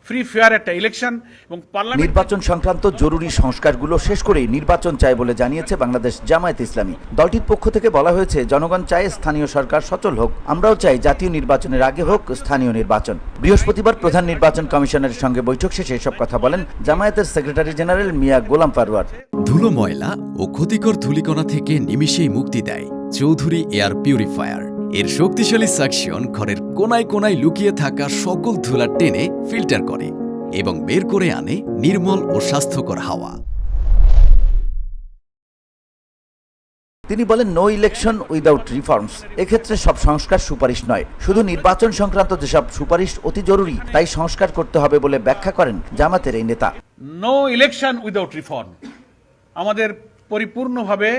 Free fair একটা election এবং নির্বাচন সংক্রান্ত জরুরি সংস্কারগুলো শেষ করে নির্বাচন চায় বলে জানিয়েছে বাংলাদেশ জামায়াত ইসলামী। দলটির পক্ষ থেকে বলা হয়েছে, জনগণ চায় স্থানীয় সরকার সচল হোক, আমরাও চাই জাতীয় নির্বাচনের আগে হোক স্থানীয় নির্বাচন। বৃহস্পতিবার প্রধান নির্বাচন কমিশনারের সঙ্গে বৈঠক শেষে এসব কথা বলেন জামায়াতের সেক্রেটারি জেনারেল মিয়া গোলাম পারওয়ার। ধুলো, ময়লা ও ক্ষতিকর ধূলিকণা থেকে নিমিষেই মুক্তি দেয় চৌধুরী এয়ার পিউরিফায়ার। এর শক্তিশালী সাকশন ঘরের কোনায় কোনায় লুকিয়ে থাকা সকল ধুলা টেনে ফিল্টার করে এবং বের করে আনে নির্মল ও স্বাস্থ্যকর হাওয়া। তিনি বলেন, নো ইলেকশন উইদাউট রিফর্মস। এক্ষেত্রে সব সংস্কার সুপারিশ নয়, শুধু নির্বাচন সংক্রান্ত যেসব সুপারিশ অতি জরুরি তাই সংস্কার করতে হবে বলে ব্যাখ্যা করেন জামাতের এই নেতা। নো ইলেকশন উইদাউট রিফর্ম, আমাদের পরিপূর্ণভাবে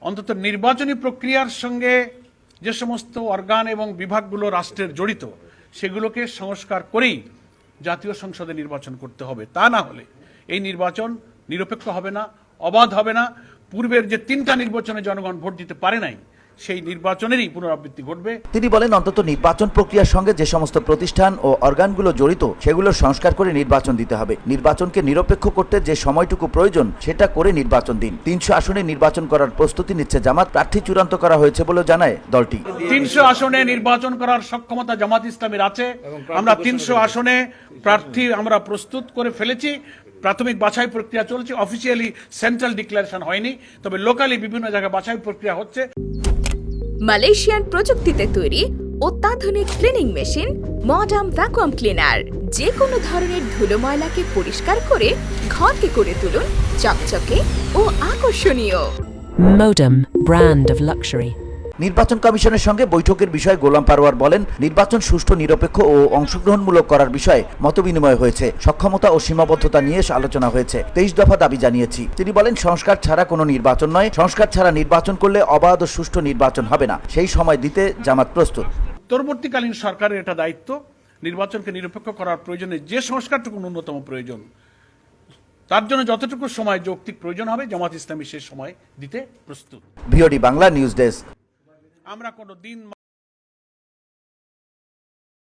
অন্তত নির্বাচনী প্রক্রিয়ার সঙ্গে যে সমস্ত অর্গান এবং বিভাগগুলো রাষ্ট্রের জড়িত সেগুলোকে সংস্কার করেই জাতীয় সংসদে নির্বাচন করতে হবে। তা না হলে এই নির্বাচন নিরপেক্ষ হবে না, অবাধ হবে না। পূর্বের যে 3টা নির্বাচনে জনগণ ভোট দিতে পারে নাই সেই নির্বাচনেরই পুনরাবৃত্তি ঘটবে। তিনি বলেন, অন্তত নির্বাচন প্রক্রিয়ার সঙ্গে যে সমস্ত প্রতিষ্ঠান ও অর্গানগুলো জড়িত সেগুলো সংস্কার করে নির্বাচন দিতে হবে। নির্বাচনকে নিরপেক্ষ করতে যে সময়টুকু প্রয়োজন সেটা করে নির্বাচন দিন। 300 আসনে নির্বাচন করার প্রস্তুতি নিচ্ছে জামাত। প্রার্থী চূড়ান্ত করা হয়েছে বলে জানায় দলটি। 300 আসনে নির্বাচন করার সক্ষমতা জামাত ইসলামীর আছে। আমরা 300 আসনে প্রার্থী আমরা প্রস্তুত করে ফেলেছি। প্রাথমিক বাছাই প্রক্রিয়া চলছে, অফিসিয়ালি সেন্ট্রাল ডিক্লারেশন হয়নি, তবে লোকালি বিভিন্ন জায়গায় বাছাই প্রক্রিয়া হচ্ছে। মালয়েশিয়ান প্রযুক্তিতে তৈরি অত্যাধুনিক cleaning machine modern vacuum cleaner যে কোনো ধরনের ধুলো ময়লাকে পরিষ্কার করে ঘরকে করে তুলুন চকচকে ও আকর্ষণীয়। Modem, brand of luxury. নির্বাচন কমিশনের সঙ্গে বৈঠকের বিষয়ে গোলাম পারওয়ার বলেন, নির্বাচন সুষ্ঠু, নিরপেক্ষ ও অংশগ্রহণমূলক করার বিষয়ে মতবিনিময় হয়েছে। সক্ষমতা ও সীমাবদ্ধতা নিয়ে আলোচনা হয়েছে। 23 দফা দাবি জানিয়েছি। তিনি বলেন, সংস্কার ছাড়া কোনো নির্বাচন নয়, সংস্কার ছাড়া নির্বাচন করলে অবাধ ও সুষ্ঠু নির্বাচন হবে না। সেই সময় দিতে জামাত প্রস্তুত। পরবর্তীকালীন সরকারের এটা দায়িত্ব, নির্বাচনকে নিরপেক্ষ করার প্রয়োজনে যে সংস্কারটুকু ন্যূনতম প্রয়োজন, তার জন্য যতটুকু সময় যৌক্তিক প্রয়োজন হবে জামাত ইসলামী সে সময় দিতে প্রস্তুত। VOD Bangla news desk. আমরা কোনো দিন